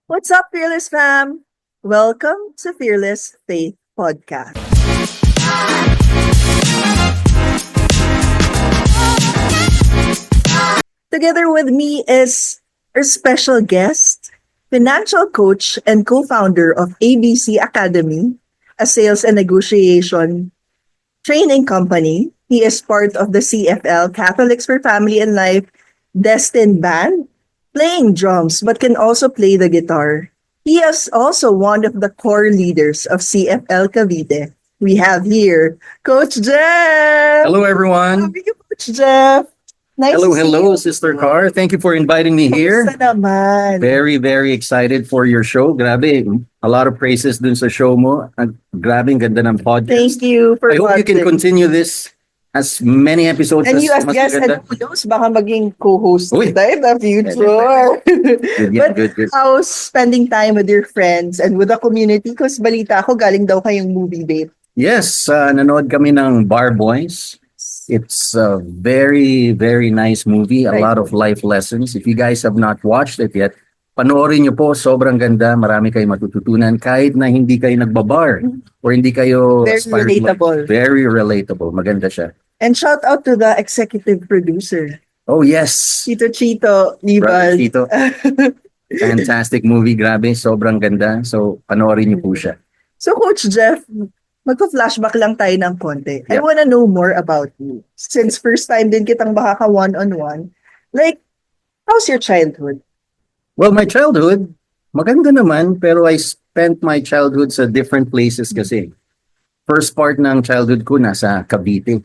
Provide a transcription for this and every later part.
What's up, Fearless fam? Welcome to Fearless Faith Podcast. Together with me is our special guest, financial coach and co-founder of ABC Academy, a sales and negotiation training company. He is part of the CFL, Catholics for Family and Life Destined Band, playing drums but can also play the guitar. He is also one of the core leaders of CFL Cavite. We have here Coach Jeff. Hello, everyone. How are you, Coach Jeff? Nice Hello, to see hello, you. Sister Car. Thank you for inviting me here. Kamusta naman? Very, very excited for your show. Grabe, a lot of praises dun sa show mo. Grabe, ang ganda ng podcast. Thank you for I hope you can watching. continue this as many episodes And you as mas guest, and maganda. who knows, baka maging co-host Uy. kita in the future. Yeah, But good. how's spending time with your friends and with the community? Kasi balita ko, galing daw kayong movie date. Yes, nanood kami ng Bar Boys. It's a very, very nice movie. A Right. lot of life lessons. If you guys have not watched it yet, panoorin nyo po. Sobrang ganda. Marami kayong matututunan. Kahit na hindi kayo nagbabar or hindi kayo Very aspired relatable. Very relatable. Maganda siya. And shout out to the executive producer, Oh, yes. Tito Chito Brother Libal. Chito. Fantastic movie. Grabe. Sobrang ganda. So, panoorin nyo po siya. So, Coach Jeff, magpa-flashback lang tayo ng konti. I Yep. wanna know more about you. Since first time din kitang baka one-on-one, like, how's your childhood? Well, my childhood, maganda naman. Pero I spent my childhood sa different places kasi. First part ng childhood ko nasa Cavite.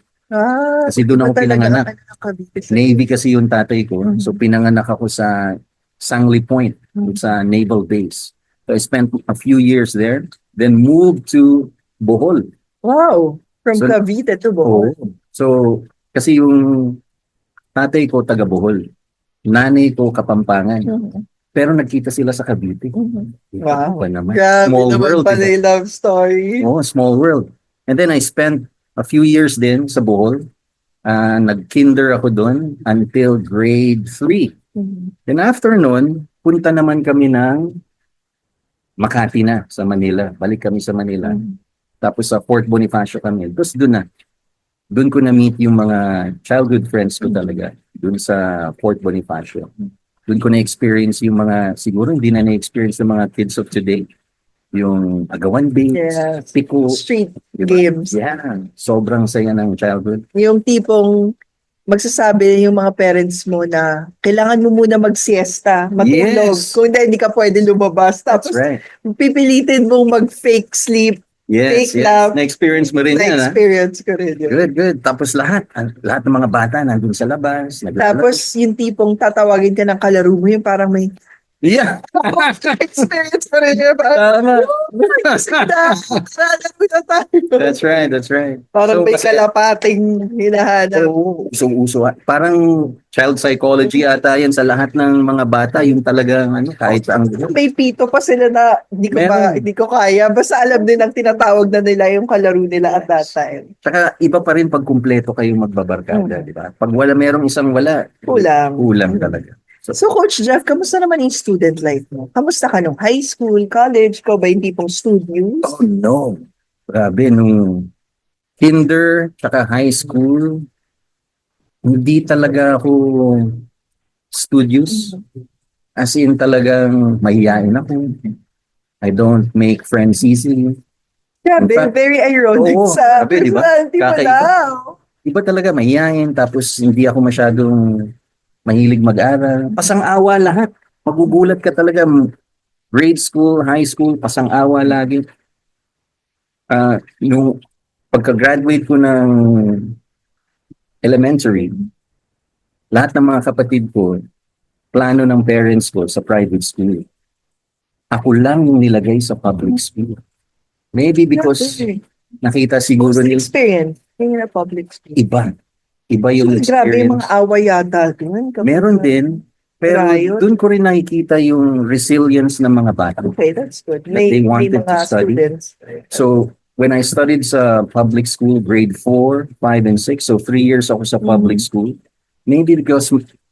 Kasi doon ako iba talaga pinanganak. ang ano, Cavite. Navy kasi yung tatay ko. Mhm. So pinanganak ako sa Sangli Point, sa Naval Base. So I spent a few years there, then moved to Bohol. Wow! From So- Cavite to Bohol. So kasi yung tatay ko taga Bohol. Nanay ko Kapampangan. Mhm. Pero nagkita sila sa Cavite. Mhm. Wow. Pa naman. Grabe Small naman world. pala diba? yung love story. Oh, small world. And then I spent a few years din sa Bohol. Nag-kinder ako doon until grade 3. Mhm. Then after nun, punta naman kami ng Makati na sa Manila. Balik kami sa Manila. Mhm. Tapos sa Fort Bonifacio kami. Tapos doon na. Doon ko na-meet yung mga childhood friends ko talaga. Doon sa Fort Bonifacio. Doon ko na-experience yung mga, siguro hindi na na-experience ng mga kids of today. Yung agawan base, Yes. piko, Street diba? games. Yeah, sobrang saya ng childhood. Yung tipong magsasabi yung mga parents mo na kailangan mo muna mag-siesta, matulog. Yes. Kung hindi ka pwede lumabas. That's Tapos right. pipilitin mong mag-fake sleep. Yes, fake yes. love. Na-experience mo rin yan, ha? Na-experience ko rin yun. Good. Tapos lahat ng mga bata nandun sa labas. Tapos yung tipong tatawagin ka ng kalaro mo, yung parang may yeah. experience pa rin yun. Parang, Tama. Sarado na tayo. That's right. Parang may kasi- kalapating hinahanap. Oo, usong-uso. Parang child psychology ata yan sa lahat ng mga bata. Yung talagang kahit ang... May pito pa sila na Meron. hindi ko kaya. Basta alam din ang tinatawag na nila yung kalaro nila at that time. Tsaka iba pa rin pag kumpleto kayong magbabarkada, di ba? Pag merong isang wala, kulang talaga. So Coach Jeff, kamusta naman yung student life mo? Kamusta ka nung high school, college? Ikaw ba yung tipong studios? Oh no. Grabe, nung kinder, tsaka high school, hindi talaga ako studious. As in talagang mahihain ako. I don't make friends easily. Grabe, In fact, very ironic oo, sa grabe, di ba? personality mo Kakaiba. daw. Iba talaga mahihain, tapos hindi ako masyadong mahilig mag-aral. Pasang-awa lahat. Magugulat ka talaga. Grade school, high school, pasang-awa lagi. Nung pagka-graduate ko ng elementary, lahat ng mga kapatid ko, plano ng parents ko sa private school. Ako lang yung nilagay sa public school. Maybe because Grabe. nakita siguro What's the nila experience? Yung na public school. iba. Iba yung Grabe yung experience. mga away yata dun. Meron din, pero Riot. doon ko rin nakikita yung resilience ng mga bata. Okay, that's good. That they May wanted mga to study. students. So, when I studied sa public school, grade 4, 5, and 6, so 3 years ako sa public school, maybe because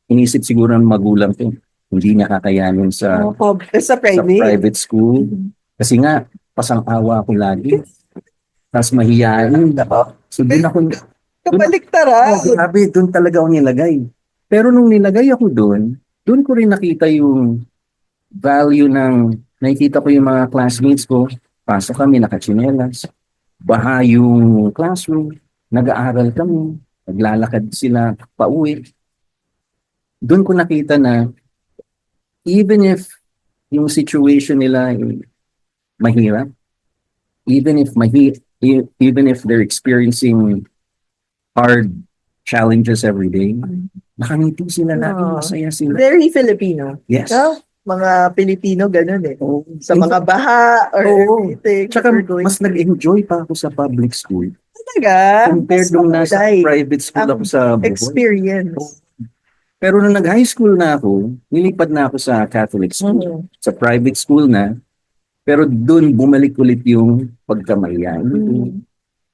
inisip siguro ng magulang ko, hindi niya kakayanin sa Sa sa private. private school. Kasi nga, pasang-awa ako lagi. Tapos mahihain. So doon ako, Kabaliktaran. grabe, doon talaga ako nilagay. Pero nung nilagay ako doon ko rin nakita yung value nakikita ko yung mga classmates ko, pasok kami, nakachinelas, baha yung classroom, nag-aaral kami, naglalakad sila pauwi. Doon ko nakita na even if yung situation nila ay mahirap, even if they're experiencing hard challenges every day, nakangiti sila lagi, masaya sila. Very Filipino. Yes. No? Mga Pilipino, ganun eh. Oo. Sa mga baha or Oo. everything. Tsaka we're going mas nag-enjoy pa ako sa public school talaga. compared Mas nung nasa mahusay private school ang ako sa Bohol. experience. Pero nung nag-high school na ako, nilipat na ako sa Catholic school. Sa private school na. Pero doon bumalik ulit yung pagkamayan.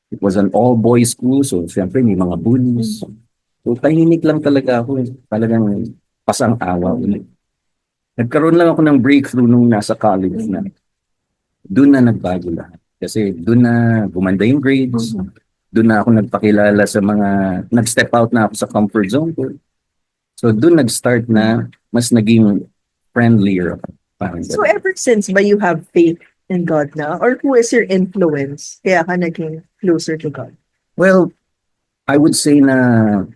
It was an all-boys school, so siyempre may mga bullies. So tahimik lang talaga ako. Talagang pasang-awa ulit. Nagkaroon lang ako ng breakthrough nung nasa college na. Doon na nagbago lahat. Kasi doon na gumanda yung grades. Doon na ako nagpakilala sa mga, nag-step out na ako sa comfort zone ko. So doon nag-start na mas naging friendlier ako. Parang So ganun. ever since ba you have faith in God na? Or who is your influence? Kaya ka naging closer to God? Well, I would say na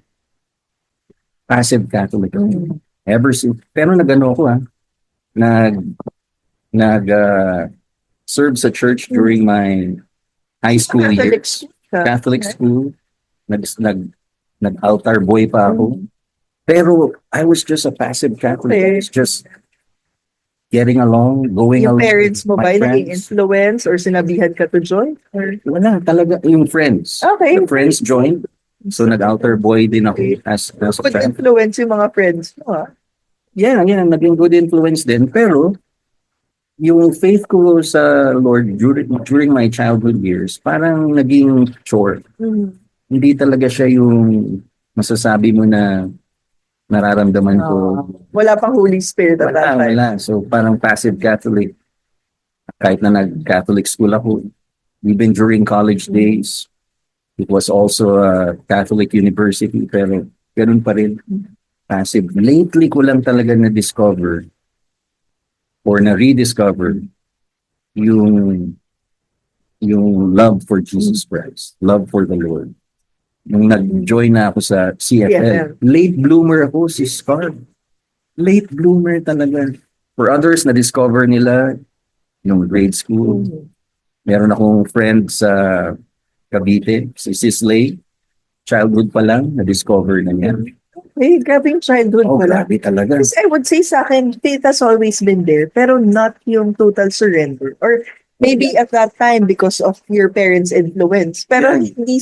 passive Catholic ako. Ever since, pero nag-ano ako serve sa church during my high school Catholic years. ka. Catholic school. Nag-altar boy pa ako. Pero I was just a passive Catholic. I was just getting along, going Yung along parents mo with ba my naging friends. influence or sinabihan ka to join? Or... Wala talaga, yung friends. Okay. The friends joined. So nag-altar boy din ako as a Good child. influence yung mga friends mo, Yeah, naging good influence din. Pero yung faith ko sa Lord during my childhood years, parang naging chore. Hindi talaga siya yung masasabi mo na nararamdaman ko. Wala pang Holy Spirit at that time. Wala. So parang passive Catholic. Kahit na nag-Catholic school ako, even during college days, it was also a Catholic university, pero ganun pa rin. Passive. Lately ko lang talaga na-discover or na-rediscover yung love for Jesus Christ, love for the Lord. Nung nag-join na ako sa CFL, late bloomer ako, si Scar. Late bloomer talaga. For others, na-discover nila yung grade school. Meron akong friend sa Cavite, si Sisley. Childhood pa lang, na-discover na niya. Hey, grabe yung childhood pala. Grabe talaga. Kasi I would say sa akin, faith has always been there, pero not yung total surrender. Or maybe at that time because of your parents' influence. Pero hindi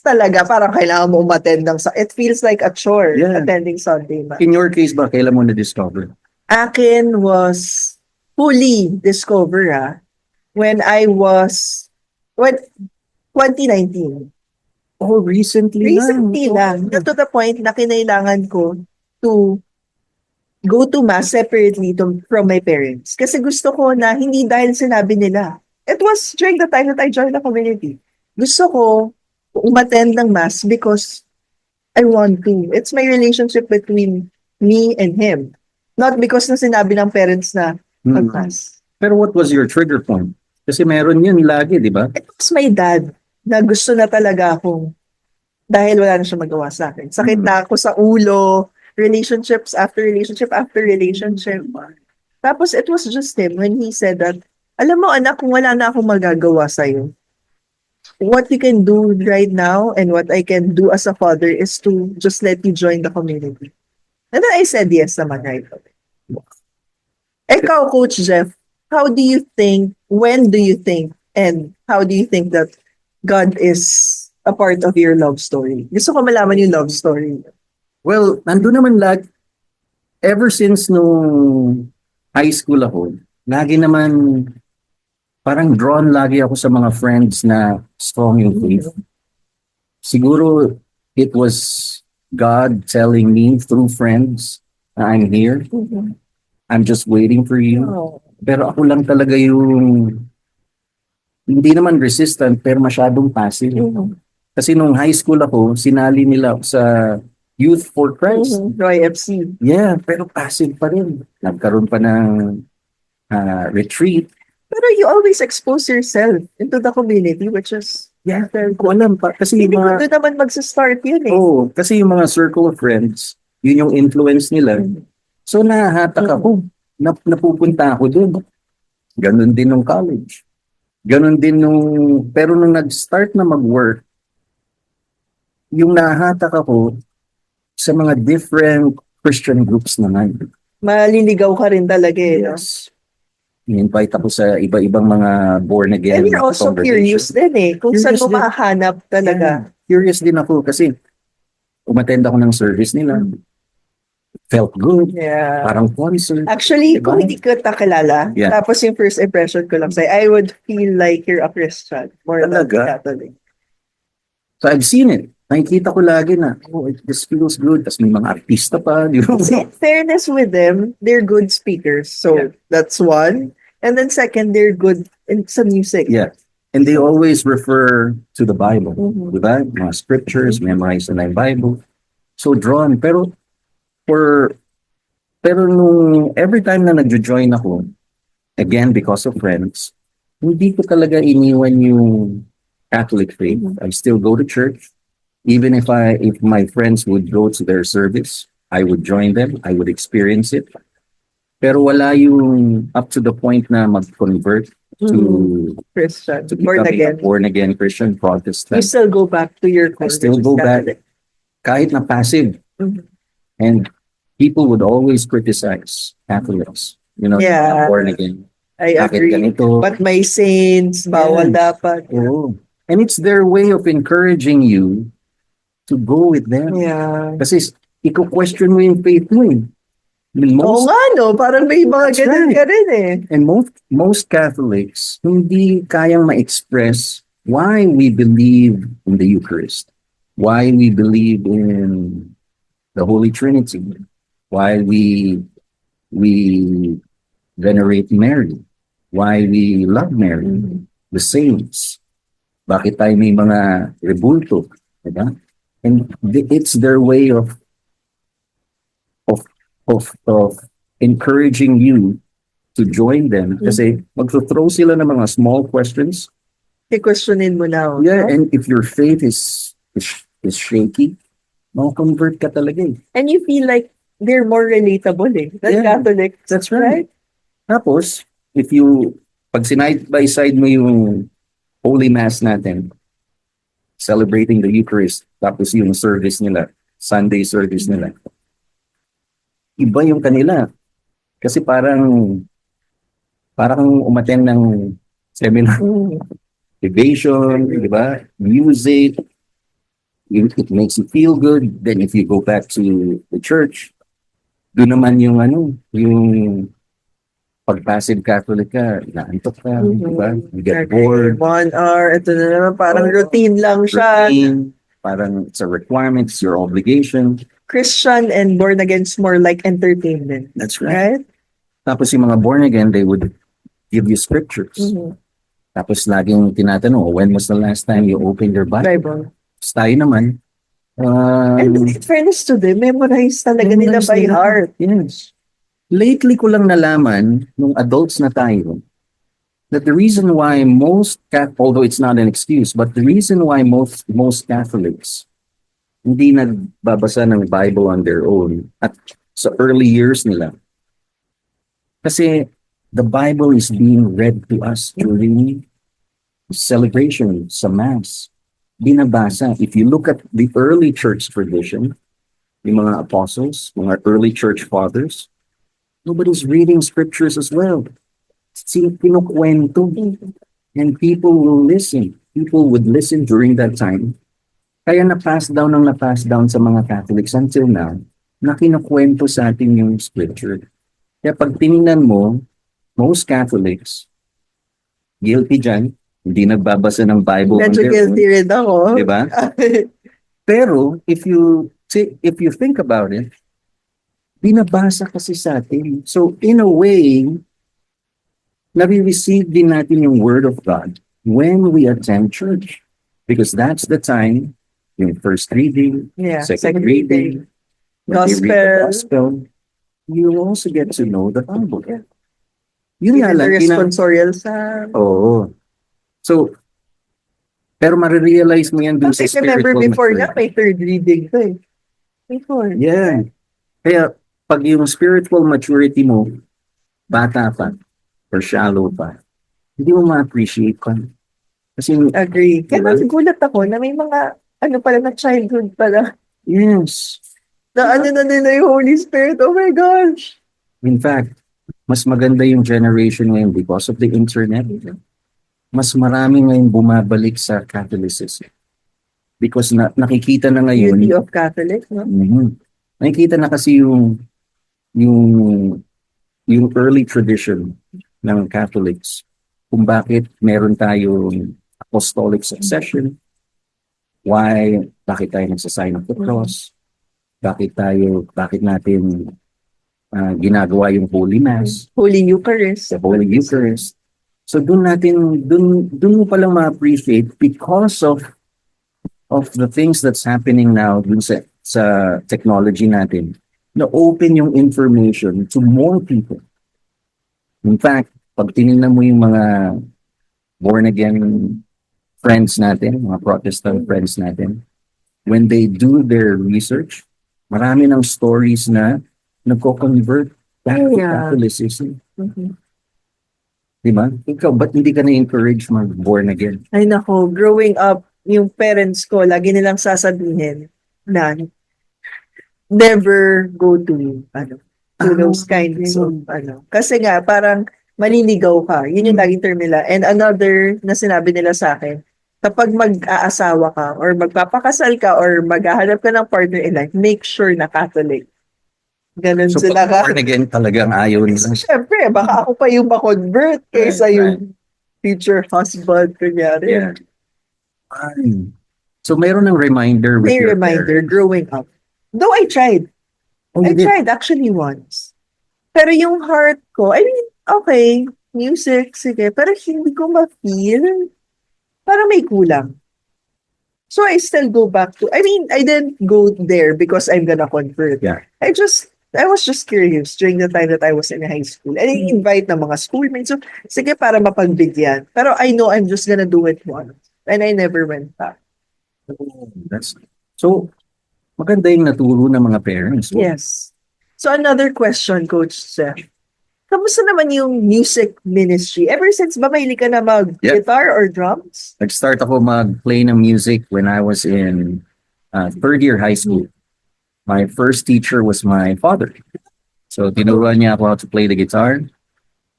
talaga parang kailangan mo umattend ng it feels like a chore attending Sunday Mass. In your case ba, kailan mo na-discover? Akin was fully discover when I was 2019. Oh, recently lang. To the point na kinailangan ko to go to Mass separately from my parents. Kasi gusto ko na hindi dahil sinabi nila. It was during the time that I joined the community. Gusto ko umattend ng Mass because I want to. It's my relationship between me and him. Not because na sinabi ng parents na mag-Mass. Pero what was your trigger point? Kasi meron yun lagi, di ba? It was my dad na gusto na talaga akong dahil wala na siya magawa sa akin. Sakit na ako sa ulo, relationships after relationship after relationship. Tapos it was just him when he said that, alam mo anak, kung wala na akong magagawa sa'yo, what you can do right now and what I can do as a father is to just let you join the community. And then I said yes naman right away. Ikaw, Coach Jeff, how do you think, when do you think, and how do you think that God is a part of your love story? Gusto ko malaman yung love story. Well, nandun naman ever since nung high school ako, lagi naman parang drawn lagi ako sa mga friends na strong yung faith. Siguro it was God telling me through friends na I'm here. I'm just waiting for you. Oh. Pero ako lang talaga yung hindi naman resistant pero masyadong passive. Mhm. Kasi nung high school ako, sinali nila ako sa Youth for Christ. YFC. Yeah, pero passive pa rin. Nagkaroon pa ng retreat. Pero you always expose yourself into the community, which is, Yeah, hindi ko alam pa. Kasi hindi yung ko mga, doon naman magsa-start yun eh. oh, kasi yung mga circle of friends, yun yung influence nila. Mhm. So nahahatak ako. Napupunta ako dun. Ganon din nung college. Ganon din nung, pero nung nag-start na mag-work, yung nahahatak ako sa mga different Christian groups naman. Maliligaw ka rin talaga eh. No? Yes. In-invite ako sa iba-ibang mga born again. And you're also curious din eh. Kung saan Curious mo din. mahanap talaga. Curious din ako kasi umattend ako ng service nila. Felt good. Yeah. Parang concert. Actually, Diba? kung hindi ko kakilala, Yeah. tapos yung first impression ko lang sa'yo, I would feel like you're a Christian more than Talaga? Catholic. So I've seen it. Nakikita ko lagi na, oh, it just feels good. Tapos may mga artista pa. Di ba? Kasi fairness with them, they're good speakers. So Yeah. that's one. And then second, they're good in some music. Yeah. And they always refer to the Bible. Mhm. Diba? Mga scriptures, memorize na yung Bible. So drawn. Pero nung every time na nagjo-join ako, again, because of friends, hindi ko talaga iniwan yung Catholic faith. I still go to church. Even if my friends would go to their service, I would join them. I would experience it. Pero wala yung up to the point na mag-convert to Christian, becoming born again. a born-again Christian You Protestant. still go back to your core, still which is go back. Catholic. Kahit na passive. Mhm. And people would always criticize Catholics. You know, Yeah. born again. I Bakit agree. ganito? But may saints, bawal Yes. dapat. Oo. And it's their way of encouraging you to go with them. Yeah. Kasi iko-question mo yung faith mo eh. I mean, Oo most, nga, no? Parang may mga That's ganun right. ka rin eh. and most Catholics hindi kayang ma-express why we believe in the Eucharist, why we believe in the Holy Trinity, why we venerate Mary, why we love Mary, the saints, bakit tayo may mga rebulto, diba? And it's their way of encouraging you to join them kasi magto-throw sila ng mga small questions. I-questionin mo na. Yeah, and if your faith is shaky, convert ka talaga eh. And you feel like they're more relatable eh. Than Yeah. Catholic. That's right. Tapos, pag side by side mo yung Holy Mass natin, celebrating the Eucharist, tapos yung service nila, Sunday service nila, iba yung kanila. Kasi parang umattend ng seminar, evasion, di ba? Music, it makes you feel good. Then if you go back to the church, doon naman yung pag passive Catholic ka, naantok ka, di ba? You get bored. 1 hour, ito na naman, parang Oh. routine lang siya. Routine, parang it's a requirement, it's your obligation. Christian and born again is more like entertainment. That's right. Right? Tapos yung mga born again, they would give you scriptures. Tapos laging tinatanong, when was the last time you opened your Bible? Bible. Tapos tayo naman, And in fairness to them, memorize talaga nila memorize by nila. heart. Yes. Lately ko lang nalaman, nung adults na tayo, that the reason why although it's not an excuse, but the reason why most Catholics hindi nagbabasa ng Bible on their own at sa early years nila. Kasi the Bible is being read to us during celebration sa Mass. Binabasa. If you look at the early church tradition, yung mga apostles, mga early church fathers, nobody's reading scriptures as well. Kinukwento. And people will listen. People would listen during that time. Kaya na-pass down sa mga Catholics until now, na kinukwento sa atin yung scripture. Kaya pag tinignan mo, most Catholics, guilty dyan, hindi nagbabasa ng Bible on Medyo their guilty rin ako. own. Diba? Pero, if you think about it, binabasa kasi sa atin. So, in a way, nare-receive din natin yung Word of God when we attend church. Because that's the time, yung first reading, Yeah, second reading, when they read the gospel, you also get to know the Bible. Yeah. Yun nga Even the lang, responsorial sa... Oo. So, pero marirealize mo yan dun sa Kasi remember spiritual before nga, maturity. may third reading ko eh. Before. Yeah. Kaya, pag yung spiritual maturity mo, bata pa, or shallow pa, hindi mo ma-appreciate pa. Kasi, Agree. Kaya diba? nagulat ako na may mga, ano pala, na childhood pala, Yes. na ano na nila yung Holy Spirit. Oh my gosh! In fact, mas maganda yung generation ngayon because of the internet. Mas marami ngayon bumabalik sa Catholicism. Because nakikita na ngayon, Beauty of Catholic, no? nakikita na kasi yung, yung early tradition ng Catholics, kung bakit meron tayong apostolic succession, bakit tayo nagsasign of the cross, bakit natin ginagawa yung Holy Mass, Holy Eucharist. the Holy Eucharist. So doon mo palang ma-appreciate because of the things that's happening now dun sa technology natin, na open yung information to more people. In fact, pag tinignan mo yung mga born-again friends natin, mga Protestant friends natin, when they do their research, marami ng stories na nagko-convert back to Catholicism. Diba? Ikaw, ba't hindi ka na-encourage mag-born again? Ay nako, growing up, yung parents ko, lagi nilang sasabihin na never go to those kinds of Kasi nga, parang maliligaw ka. Yun yung laging term nila. And another na sinabi nila sa akin, kapag mag-aasawa ka or magpapakasal ka or maghahanap ka ng partner in life, make sure na Catholic. Ganun So sila pag born again talagang ayaw nila. Siyempre, baka ako pa yung makonvert kaysa yung future husband, kunyari. Yeah. So mayroon ng reminder with May your reminder parents. growing up. Though I tried. Oh, I you did? tried actually once. Pero yung heart ko, I mean, okay, music, sige, pero hindi ko ma-feel. Parang may kulang. So I still go back to, I mean, I didn't go there because I'm gonna convert. Yeah. I was just curious during the time that I was in high school. And I invite ng mga schoolmates. So, sige, para mapagbigyan. Pero I know I'm just gonna do it once. And I never went back. So, maganda yung naturo ng mga parents. Yes. So another question, Coach Seth. Kamusta naman yung music ministry? Ever since ba mahilig ka na mag-guitar or drums? Nag-start ako mag-play ng music when I was in third year high school. My first teacher was my father. So, tinuruan niya ako how to play the guitar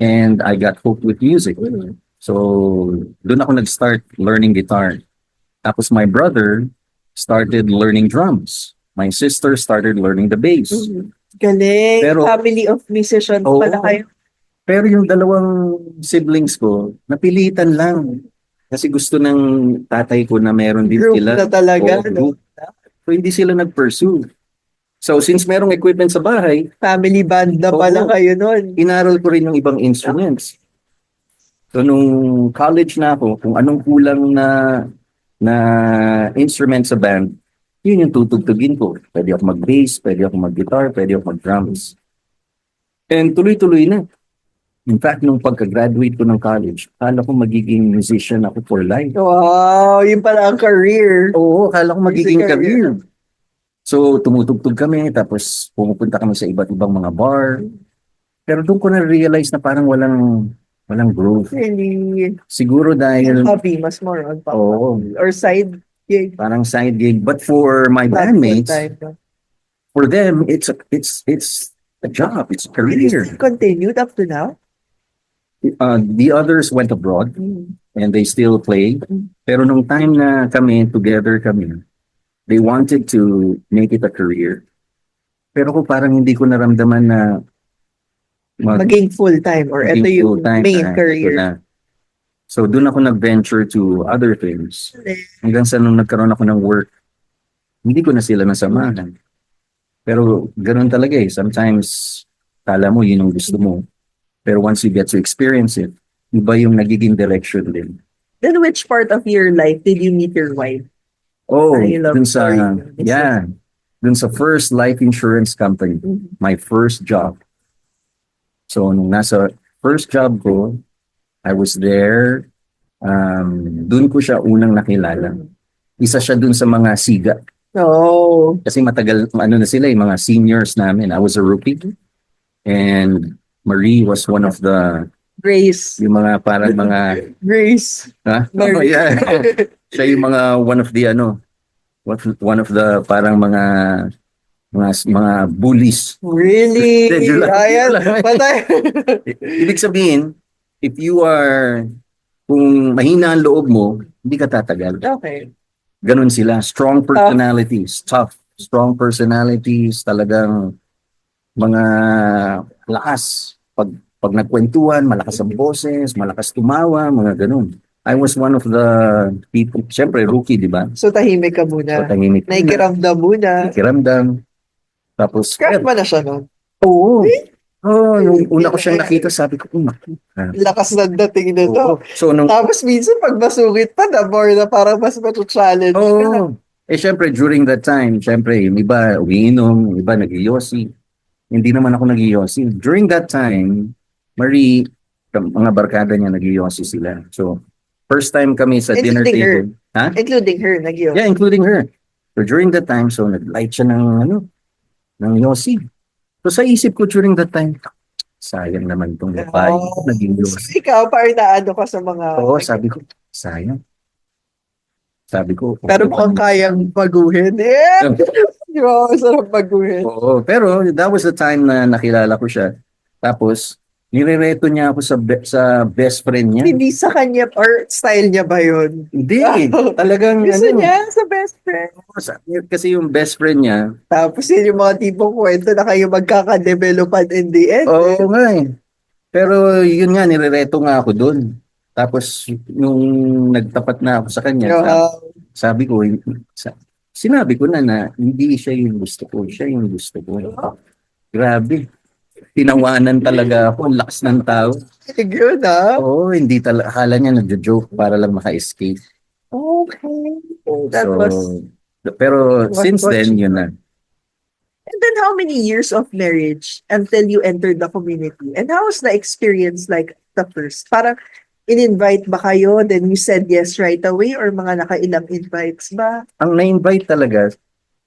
and I got hooked with music. So, doon ako nag-start learning guitar. Tapos my brother started learning drums. My sister started learning the bass. Galing. Pero- Family of musicians Oo. pala kayo. Pero yung dalawang siblings ko, napilitan lang. Kasi gusto ng tatay ko na meron din Group sila. na talaga. Oo, group. So, hindi sila nag-pursue. So, since merong equipment sa bahay, Family band na pala Oo. kayo nun. inaral ko rin yung ibang instruments. So, nung college na ako, kung anong kulang na instrument sa band, yun yung tutugtugin ko. Pwede ako mag-bass, pwede ako mag-guitar, pwede ako mag-drums. And tuloy-tuloy na. In fact, nung pagka-graduate ko ng college, akala ko magiging musician ako for life. Wow, yun pala ang career. Oo, akala ko magiging Music career. career. So, tumutugtog kami, tapos pumupunta kami sa iba't ibang mga bar. Pero doon ko na-realize na parang walang growth. Really, Siguro dahil hobby, mas more on pop. Oo. Or side gig. parang side gig. But for my Not bandmates, full-time, no? for them, it's a job, it's a And you career. still continued up to now? The others went abroad and they still play. Pero nung time na together kami, they wanted to make it a career. Pero ko parang hindi ko naramdaman na Maging full-time or ito maging yung full-time main na, career. ito na. So doon ako nag-venture to other things. Hanggang sa nung nagkaroon ako ng work, hindi ko na sila nasamahan. Pero ganun talaga eh. Sometimes, kala mo yun ang gusto mo. Pero once you get to experience it, iba yung nagiging direction din. Then which part of your life did you meet your wife? Oh, I love dun sa, story. yeah, dun sa first life insurance company, Mhm. my first job. So, nung nasa first job ko, I was there, dun ko siya unang nakilala. Isa siya dun sa mga siga. Oh. Kasi matagal, ano na sila, yung mga seniors namin. I was a rookie. And Marie was one of the, Grace. yung mga parang mga, Grace. ha? Oh, Marie. yeah. Siya yung mga, one of the, one of the parang mga bullies. Really? Joke lang. Ayan. Joke lang. Patay. Ibig sabihin, if you are, kung mahina ang loob mo, hindi ka tatagal. Okay. Ganun sila. Strong personalities, tough, strong personalities, talagang mga lakas. Pag nagkwentuhan, malakas ang boses, malakas tumawa, mga ganun. I was one of the people, syempre rookie, di ba? So tahimik ka muna. So, tahimik muna. Naikiramdam muna. Kiramdam. Tapos, Crush ba na siya nun? oo. Oh, yung una ko siyang nakita, sabi ko, naku. Lakas ng dating na to. Oo. So, nung, Tapos minsan pag masungit pa na more na parang mas challenge ka. oh, syempre, during that time, syempre, yung iba, umiinom, yung iba, nag-iossi. Hindi naman ako nag-iossi. During that time, Marie, mga barkada niya, nag-iossi sila. So, first time kami sa dinner Including her. table. Ha? Including her, nag-iossi. Yeah, including her. So, during that time, so, nag-light siya ng yossi. So, sa isip ko during that time, sayang naman itong babae. Naging So, yossi. ikaw, parang naano ka sa mga... Oo, sabi ko, sayang. Sabi ko, Pero mukhang kayang baguhin. Yeah! Di ba? Masarap baguhin. Oo, pero that was the time na nakilala ko siya. Tapos, nirereto niya ako sa best friend niya. Hindi sa kanya or style niya ba yun? Hindi, talagang Gusto niya sa best friend. kasi yung best friend niya, Tapos yun yung mga tipong kwento na kayo magkakadevelopan in the end. oo nga eh. Pero yun nga, nirereto nga ako doon. Tapos, nung nagtapat na ako sa kanya, sabi ko, sinabi ko na hindi siya yung gusto ko, siya yung gusto ko. Grabe. Tinawanan talaga ako, ang lakas ng tao. Good, ah. Oo, hindi talaga, akala niya nagjo-joke para lang maka-escape. Okay. That So, was... pero was since what then, you- yun na. And then how many years of marriage until you entered the community? And how was the experience like the first? Parang in-invite ba kayo, then you said yes right away, or mga nakailang invites ba? Ang na-invite talaga,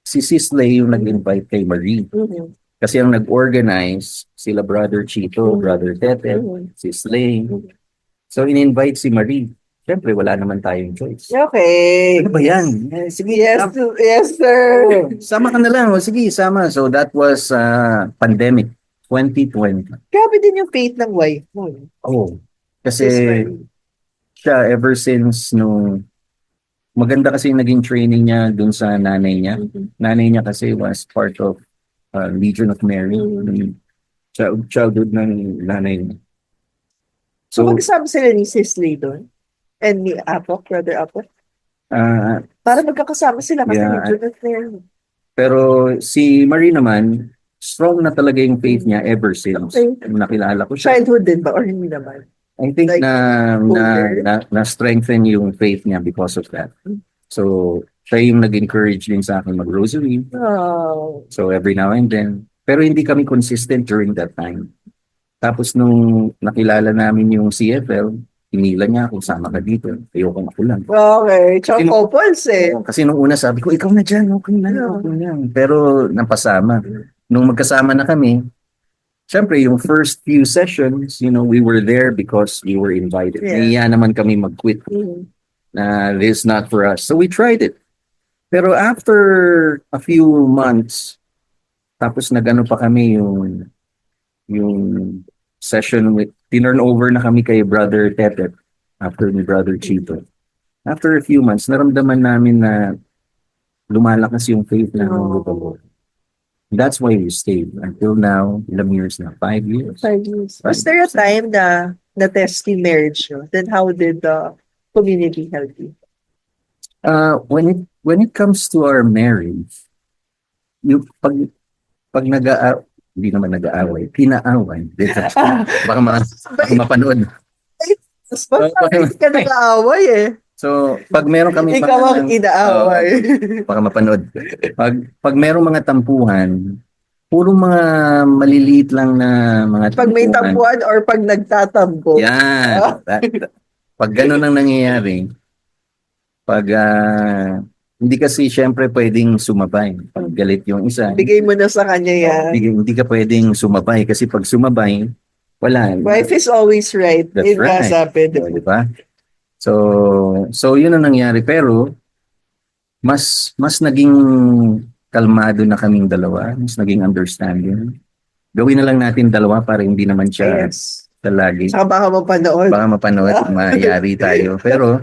si Sisley yung nag-invite kay Marie. Mhm. Kasi ang nag-organize, sila Brother Chito, Brother Tete, Sisley. So, in-invite si Marie. Siyempre, wala naman tayong choice. Okay. Ano ba yan? Sige, Yes, yes, sir. sama ka na lang. O, sige, sama. So, that was pandemic, 2020. Grabe din yung faith ng wife mo. Oh, kasi Sis Marie. siya ever since nung maganda kasi yung naging training niya dun sa nanay niya. Nanay niya kasi was part of Legion of Mary, yung childhood ng nanay niya. So, So, magkasama sila ni Sis Lay doon? And ni Apok, Brother Apok? ah, Para magkakasama sila kasi Yeah. medyo na fair. pero si Marie naman, strong na talaga yung faith niya ever since. Okay. Nung nakilala ko siya. Childhood din ba? Or hindi naman? I think Like, na strengthen yung faith niya because of that. So, siya yung nag-encourage din sa akin mag-rosary. Oh. So, every now and then. Pero hindi kami consistent during that time. Tapos nung nakilala namin yung CFL, hinila niya ako, sama ka dito. Ayoko ako lang. Okay. Tsaka Sino- couples eh. Kasi nung una sabi ko, ikaw na dyan, okay na, okay na. Pero napasama. Nung magkasama na kami, syempre yung first few sessions, we were there because we were invited. Yeah. Nahiya naman kami mag-quit na this is not for us. So we tried it. Pero after a few months, tapos nagano pa kami yung session with, tinurn over na kami kay Brother Tete after ni Brother Chito. After a few months, naramdaman namin na lumalakas yung faith namin with the Lord. That's why we stayed until now, ilang years na? 5 years. 5 years. Was there a time na na-test yung marriage nyo? Then how did the community help you? When it comes to our marriage, pag hindi naman nag-aaway, pinaaway. Baka mapanood. Tapos ba't Baka- hindi ka nag-aaway eh? So, pag meron kami Ikaw ang inaaway. baka mapanood. Pag merong mga tampuhan, puro mga maliliit lang na mga Pag may tampuan or pag nagtatampo. Yan. Pag ganun ang nangyayari, pag hindi kasi syempre pwedeng sumabay. Pag galit yung isa, Bigay mo na sa kanya yan. hindi ka pwedeng sumabay kasi pag sumabay, wala. Wife is always right. That's Yun nga right. sabi. So, di ba? So yun ang nangyari pero mas naging kalmado na kaming dalawa, mas naging understanding. Gawin na lang natin dalawa para hindi naman siya Yes. lagi. Saka baka mapanood. Baka mapanood, mayari tayo. Pero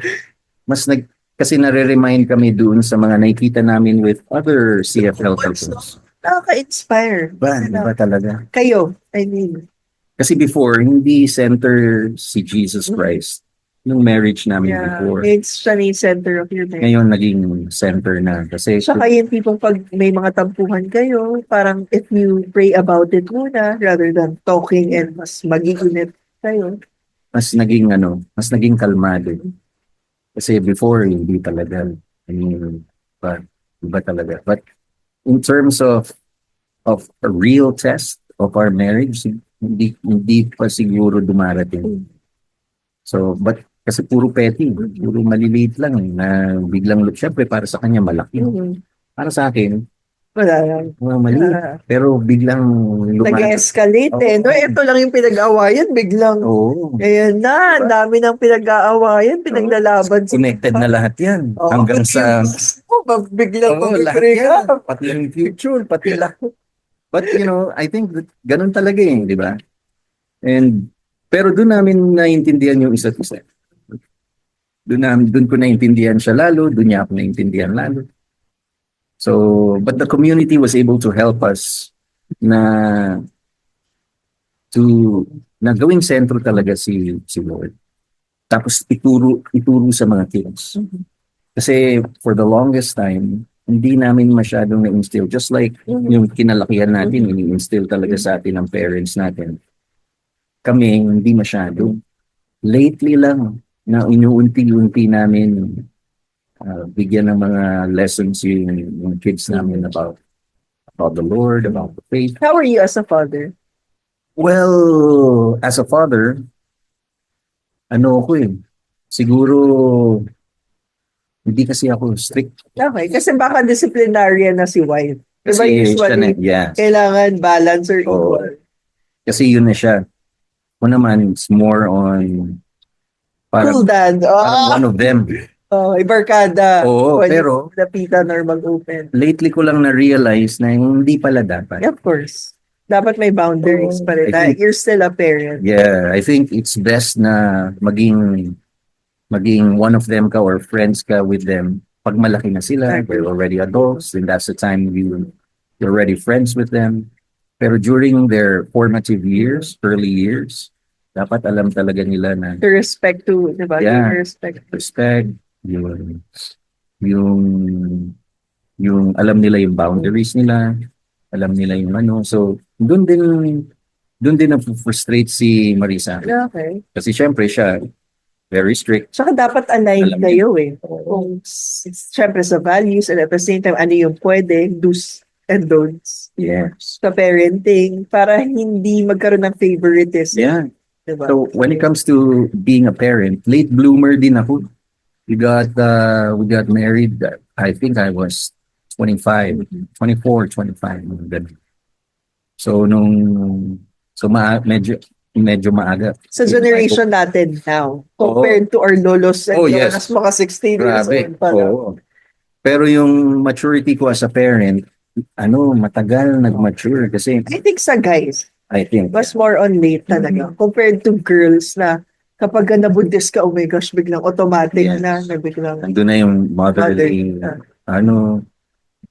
kasi nare-remind kami doon sa mga nakikita namin with other CFL couples. Nakaka-inspire. Ba talaga? Kayo, I mean. Kasi before, hindi center si Jesus Christ. Yung marriage namin before. It's siya na yung center of your marriage. Ngayon, naging center na. Kasi Saka yung tipong pag may mga tampuhan kayo, parang if you pray about it muna rather than talking and mas mag-iinit kayo. mas naging kalmado. Kasi before, hindi talaga. I mean, iba talaga. But in terms of a real test of our marriage, hindi pa siguro dumarating. So, but kasi puro petty, puro maliliit lang na biglang, syempre para sa kanya malaki. Para sa akin, Wala lang. maliit. Pero biglang Nag-escalate eh. No, ito lang yung pinag-awayan, biglang. Oo. Ayan na, ang dami ng pinag-aawayan, pinaglalaban. Connected na lahat yan. Oo, Hanggang sa... biglang lahat yan. Pati yung future, pati lahat. But I think that ganun talaga di ba? Pero doon namin naintindihan yung isa't isa. Doon ko naintindihan siya lalo, doon niya ako naintindihan lalo. So, but the community was able to help us na gawing sentro talaga si Lord. Tapos ituro sa mga kids. Kasi for the longest time, hindi namin masyadong na-instill. Just like yung kinalakihan natin, ini-instill talaga sa atin ng parents natin. Kami, hindi masyado. Lately lang, na inuunti-unti namin bigyan ng mga lessons yung kids namin about the Lord, about the faith. How are you as a father? Well, as a father, siguro hindi kasi ako strict. Okay, kasi baka disciplinarian na si wife. Diba Kasi usually, kailangan balance or equal. Kasi yun na siya. Ako naman, it's more on Cool dad. parang one of them. Ibarkada. Oo, pero lapitan or mag-open. lately ko lang na-realize na hindi pala dapat. Of course. Dapat may boundaries pa rin. I think- You're still a parent. Yeah, I think it's best na maging one of them ka or friends ka with them. Pag malaki na sila, they're already adults, and that's the time you're already friends with them. Pero during their formative years, early years, dapat alam talaga nila na To respect to, diba? Yeah. Respect. yung alam nila yung boundaries nila, alam nila yung So, doon din na-frustrate si Marisa. Okay. Kasi syempre siya, very strict. Tsaka dapat aligned Alam kayo eh. Kung syempre sa values and at the same time, ano yung pwede, do's and don'ts Yes. sa parenting para hindi magkaroon ng favoritism. Yeah. Diba? So, when it comes to being a parent, late bloomer din ako. We got married, I think I was 25, 24, 25. ganun. So, medyo maaga. Sa generation natin now, compared to our lolos and lolas, mga 16 years Grabe. old pa lang. Oo. Pero yung maturity ko as a parent, matagal nag-mature kasi I think sa guys, I think mas more on late talaga. Compared to girls na kapag nabuntis ka, oh my gosh, biglang automatic Yes. na biglang nandun na yung motherly,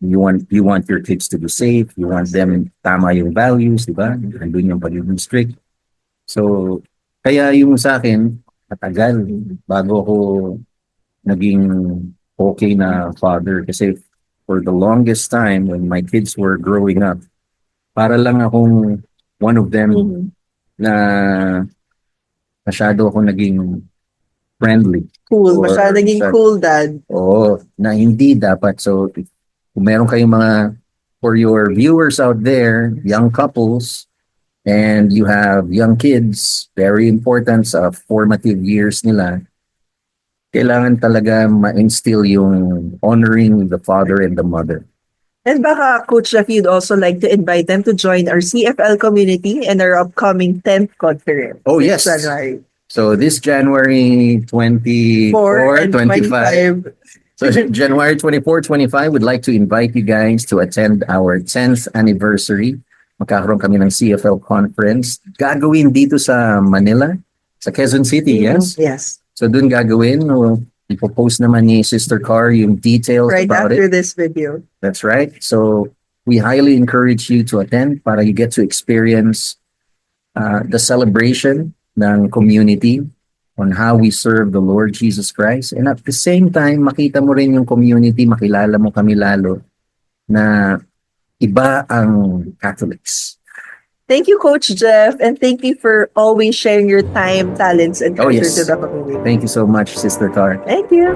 you want your kids to be safe, you want them tama yung values, di ba? Nandun yung pagiging strict. So, kaya yung sa akin, matagal bago ako naging okay na father kasi for the longest time when my kids were growing up, para lang akong one of them Mhm. na masyado ako naging friendly. Cool. Or Masyadong naging masyad- cool, Dad. Oo, na hindi dapat. So, kung meron kayong mga, for your viewers out there, young couples, and you have young kids, very important sa formative years nila, kailangan talaga ma-instill yung honoring the father and the mother. And baka, Coach Jeff, you'd also like to invite them to join our CFL community and our upcoming 10th conference. Oh, this yes. January. So this January 4 24, and 25. 25. So January 24, 25, we'd like to invite you guys to attend our 10th anniversary. Magkakaroon kami ng CFL conference. Gagawin dito sa Manila, sa Quezon City, yes? Yes. So dun gagawin. Ipopost naman ni Sister Car yung details Right about after it. this video. That's right. So we highly encourage you to attend para you get to experience the celebration ng community on how we serve the Lord Jesus Christ. And at the same time, makita mo rin yung community, makilala mo kami lalo na iba ang Catholics. Thank you, Coach Jeff, and thank you for always sharing your time, talents, and Oh, treasure yes. to the community. Thank you so much, Sister Car. Thank you.